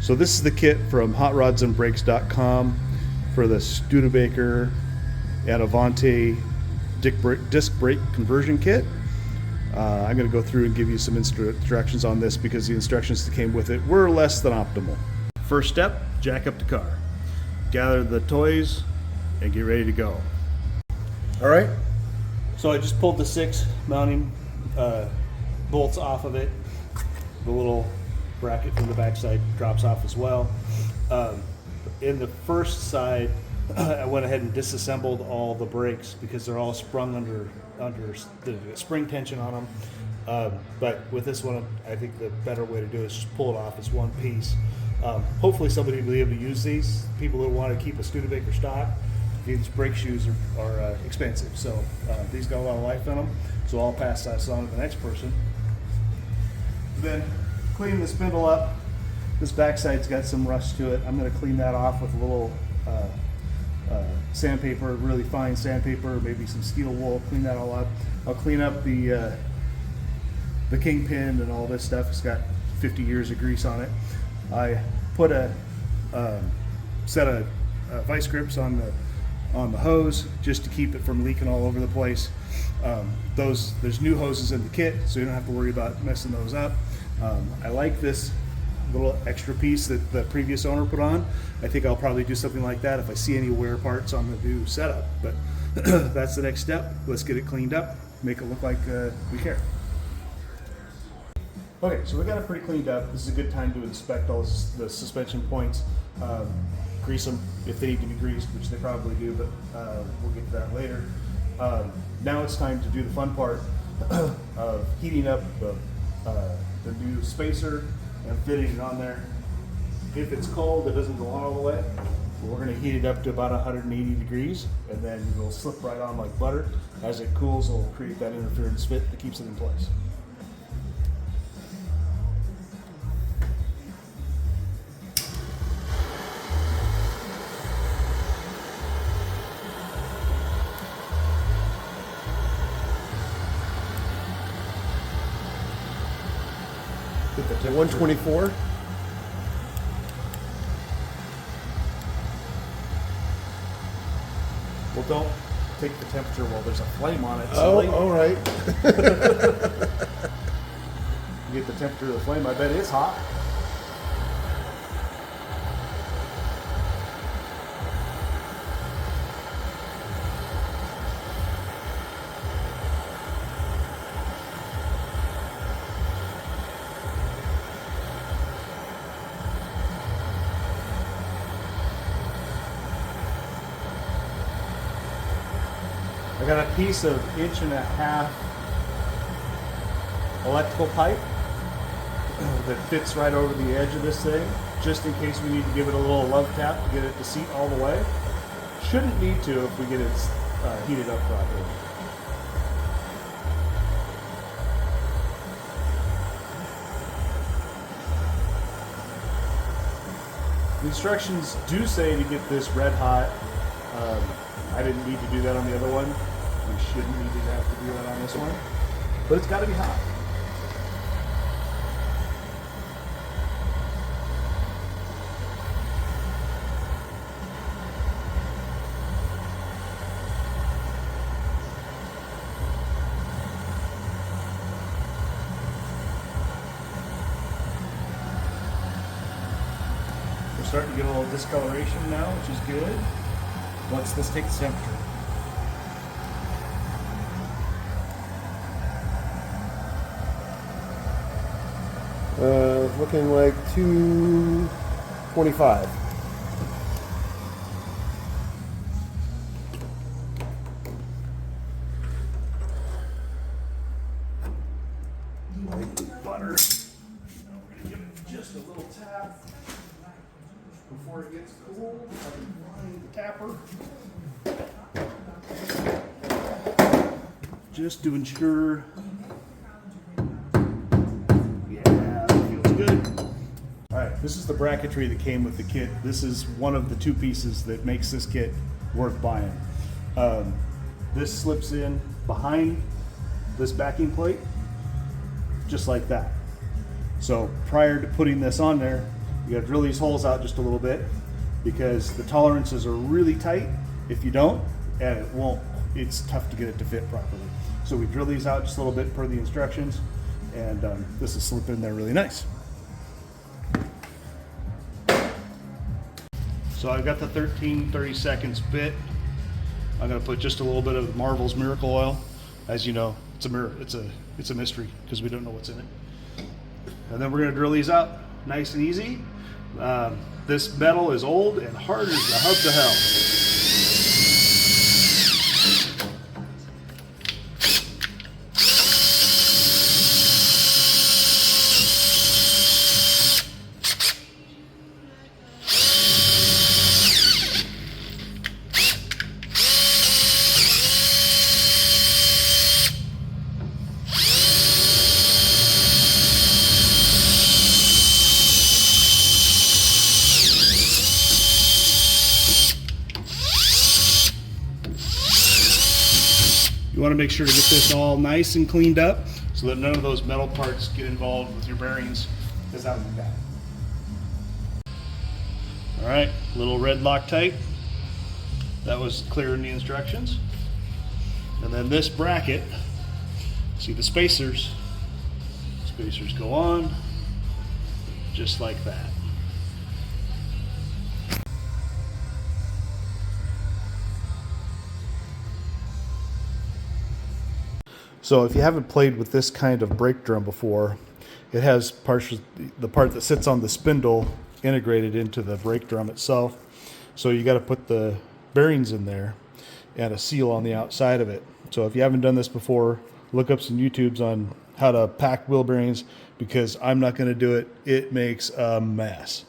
So this is the kit from HotRodsAndBrakes.com for the Studebaker and Avante disc brake conversion kit. I'm going to go through and give you some instructions on this because the instructions that came with it were less than optimal. First step, jack up the car. Gather the toys and get ready to go. All right. So I just pulled the 6 mounting bolts off of it. The little bracket from the backside drops off as well. In the first side, I went ahead and disassembled all the brakes because they're all sprung under the spring tension on them. But with this one, I think the better way to do it is just pull it off as one piece. Hopefully somebody will be able to use these. People who want to keep a Studebaker stock, these brake shoes are expensive. So these got a lot of life in them. So I'll pass this on to the next person. Then clean the spindle up. This backside's got some rust to it. I'm going to clean that off with a little sandpaper, really fine sandpaper, maybe some steel wool. Clean that all up. I'll clean up the kingpin and all this stuff. It's got 50 years of grease on it. I put a set of vice grips on the hose just to keep it from leaking all over the place. There's new hoses in the kit, so you don't have to worry about messing those up. I like this little extra piece that the previous owner put on. I think I'll probably do something like that if I see any wear parts on the new setup. But that's the next step. Let's get it cleaned up, make it look like we care. Okay, so we got it pretty cleaned up. This is a good time to inspect all the suspension points, grease them if they need to be greased, which they probably do, but we'll get to that later. Now it's time to do the fun part of heating up the new spacer and fitting it on there. If it's cold, it doesn't go on all the way. We're going to heat it up to about 180 degrees, and then it'll slip right on like butter. As it cools, it'll create that interference fit that keeps it in place. The 124. Well, don't take the temperature while there's a flame on it. Oh, all right. You get the temperature of the flame. I bet it's hot. I got a piece of 1.5 inch electrical pipe that fits right over the edge of this thing, just in case we need to give it a little love tap to get it to seat all the way. Shouldn't need to if we get it heated up properly. The instructions do say to get this red hot. I didn't need to do that on the other one. We shouldn't need to have to do that on this one. But it's got to be hot. We're starting to get a little discoloration now, which is good. Let's take the temperature. Looking like 225. Butter. Now we're going to give it just a little tap before it gets cool. I can find the tapper. Just to ensure. Yeah, that feels good. All right, this is the bracketry that came with the kit. This is one of the 2 pieces that makes this kit worth buying. This slips in behind this backing plate, just like that. So prior to putting this on there, You gotta drill these holes out just a little bit because the tolerances are really tight if you don't, and it won't, it's tough to get it to fit properly. So we drill these out just a little bit per the instructions, and this will slip in there really nice. So I've got the 13/30 seconds bit. I'm gonna put just a little bit of Marvel's Miracle Oil. As you know, it's a mystery because we don't know what's in it. And then we're gonna drill these out nice and easy. This metal is old and hard as the hub to hell. You want to make sure to get this all nice and cleaned up so that none of those metal parts get involved with your bearings, because that would be bad. All right, little red Loctite. That was clear in the instructions. And then this bracket, see the spacers? Spacers go on just like that. So if you haven't played with this kind of brake drum before, it has the part that sits on the spindle integrated into the brake drum itself. So you got to put the bearings in there and a seal on the outside of it. So if you haven't done this before, look up some YouTubes on how to pack wheel bearings, because I'm not going to do it. It makes a mess.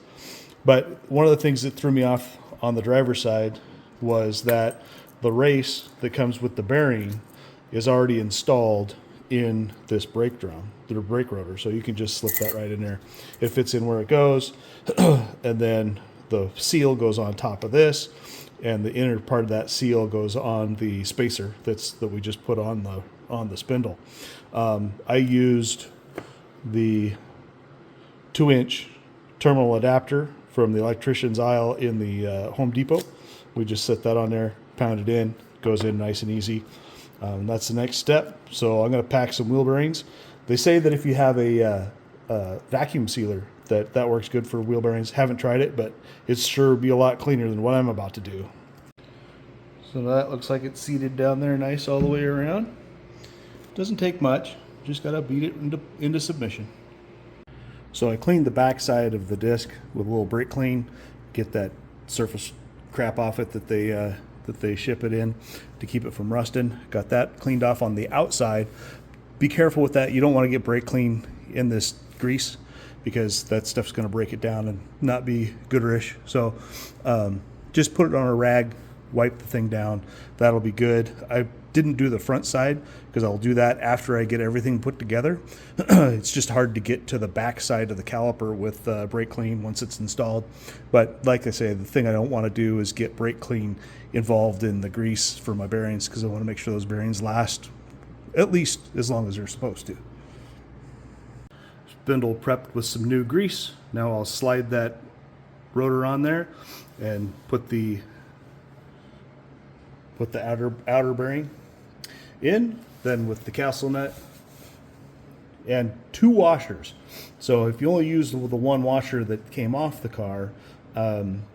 But one of the things that threw me off on the driver's side was that the race that comes with the bearing is already installed in this brake drum, the brake rotor. So you can just slip that right in there. It fits in where it goes. And then the seal goes on top of this, and the inner part of that seal goes on the spacer that we just put on the spindle. I used the 2-inch terminal adapter from the electrician's aisle in the Home Depot. We just set that on there, pound it in, goes in nice and easy. That's the next step. So I'm going to pack some wheel bearings. They say that if you have a vacuum sealer, that works good for wheel bearings. Haven't tried it, but it's sure be a lot cleaner than what I'm about to do. So that looks like it's seated down there nice all the way around. Doesn't take much. Just got to beat it into submission. So I cleaned the back side of the disc with a little brake clean, get that surface crap off it that they ship it in to keep it from rusting. Got that cleaned off on the outside. Be careful with that. You don't want to get brake clean in this grease, because that stuff's going to break it down and not be gooderish. So just put it on a rag, wipe the thing down. That'll be good. I didn't do the front side because I'll do that after I get everything put together. It's just hard to get to the back side of the caliper with brake clean once it's installed. But like I say, the thing I don't want to do is get brake clean involved in the grease for my bearings, because I want to make sure those bearings last at least as long as they're supposed to. Spindle prepped with some new grease. Now I'll slide that rotor on there and put the outer bearing in, then with the castle nut and 2 washers. So if you only use the one washer that came off the car,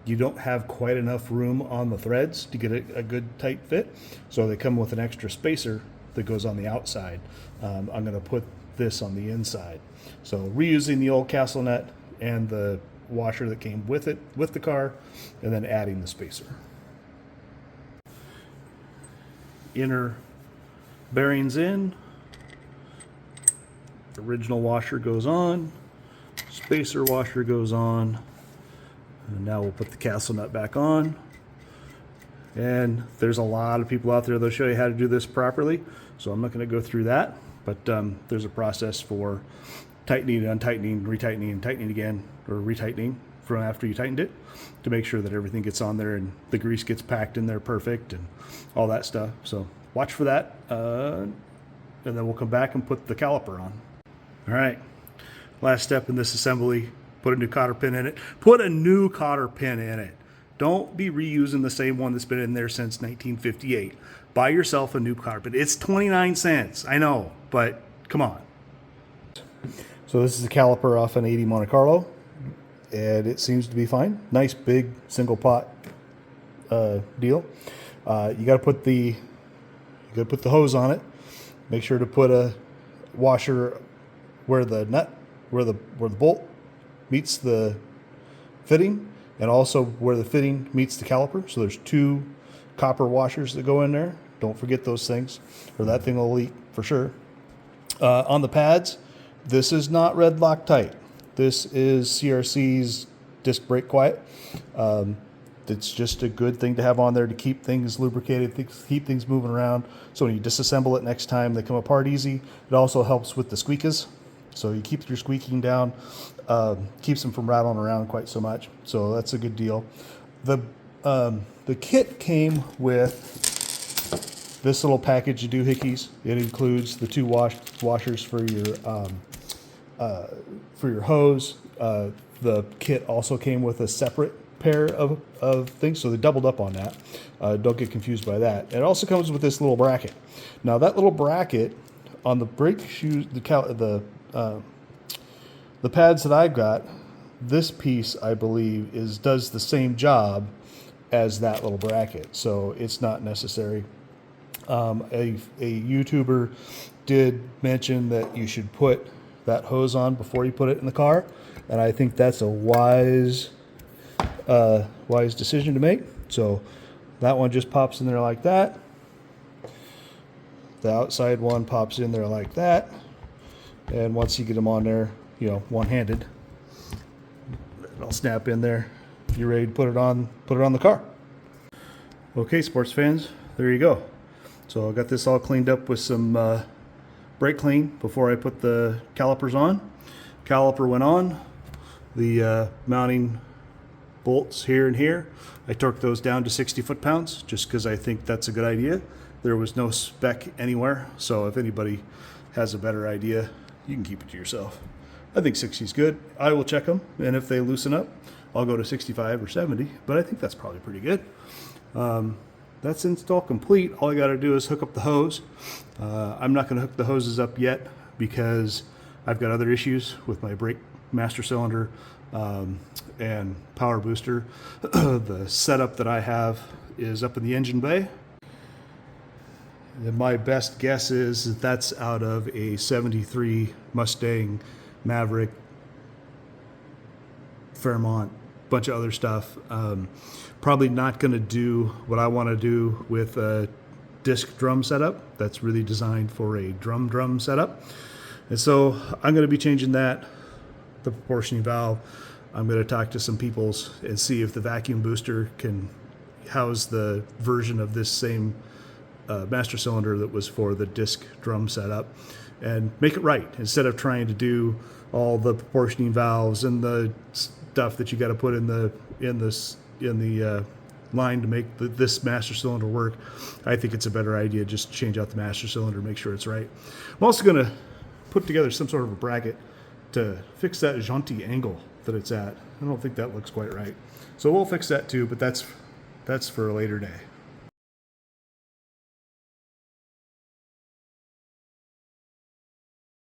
you don't have quite enough room on the threads to get a good tight fit. So they come with an extra spacer that goes on the outside. I'm going to put this on the inside. So reusing the old castle nut and the washer that came with it, with the car, and then adding the spacer. Inner bearings in, original washer goes on, spacer washer goes on, and now we'll put the castle nut back on. And there's a lot of people out there that'll show you how to do this properly, so I'm not going to go through that, but there's a process for tightening and untightening, retightening and tightening again, or retightening from after you tightened it, to make sure that everything gets on there and the grease gets packed in there perfect and all that stuff. So watch for that, and then we'll come back and put the caliper on. All right, last step in this assembly Put a new cotter pin in it. Put a new cotter pin in it. Don't be reusing the same one that's been in there since 1958. Buy yourself a new cotter pin. It's 29 cents. I know, but come on. So this is a caliper off an 80 Monte Carlo, and it seems to be fine. Nice big single pot deal. You got to put the hose on it. Make sure to put a washer where the bolt meets the fitting, and also where the fitting meets the caliper. So there's 2 copper washers that go in there. Don't forget those things, or that thing will leak for sure. On the pads, this is not red Loctite. This is CRC's disc brake quiet. It's just a good thing to have on there to keep things lubricated, keep things moving around. So when you disassemble it next time, they come apart easy. It also helps with the squeakas. So you keep your squeaking down, keeps them from rattling around quite so much. So that's a good deal. The kit came with this little package of doohickeys. It includes the 2 washers for your hose. The kit also came with a separate pair of things, so they doubled up on that. Don't get confused by that. It also comes with this little bracket. Now that little bracket on the brake shoes, the pads that I've got, this piece I believe does the same job as that little bracket, so it's not necessary. A YouTuber did mention that you should put that hose on before you put it in the car, and I think that's a wise decision to make. So that one just pops in there like that. The outside one pops in there like that, and once you get them on there, one-handed, it'll snap in there. You're ready to put it on the car. Okay, sports fans, there you go. So I got this all cleaned up with some brake clean before I put the calipers on. Caliper went on. The mounting bolts here and here, I torqued those down to 60 foot-pounds just because I think that's a good idea. There was no spec anywhere, so if anybody has a better idea, you can keep it to yourself. I think 60 is good. I will check them, and if they loosen up, I'll go to 65 or 70, but I think that's probably pretty good. That's install complete. All I got to do is hook up the hose. I'm not going to hook the hoses up yet because I've got other issues with my brake master cylinder and power booster. The setup that I have is up in the engine bay. And my best guess is that that's out of a 73 Mustang Maverick, Fairmont, bunch of other stuff. Probably not going to do what I want to do with a disc drum setup. That's really designed for a drum setup. And so I'm going to be changing that, the proportioning valve. I'm going to talk to some peoples and see if the vacuum booster can house the version of this same master cylinder that was for the disc drum setup, and make it right instead of trying to do all the proportioning valves and the stuff that you got to put in the line to make this master cylinder work. I think it's a better idea just to change out the master cylinder, make sure it's right. I'm also going to put together some sort of a bracket to fix that jaunty angle that it's at. I don't think that looks quite right, so we'll fix that too, but that's for a later day.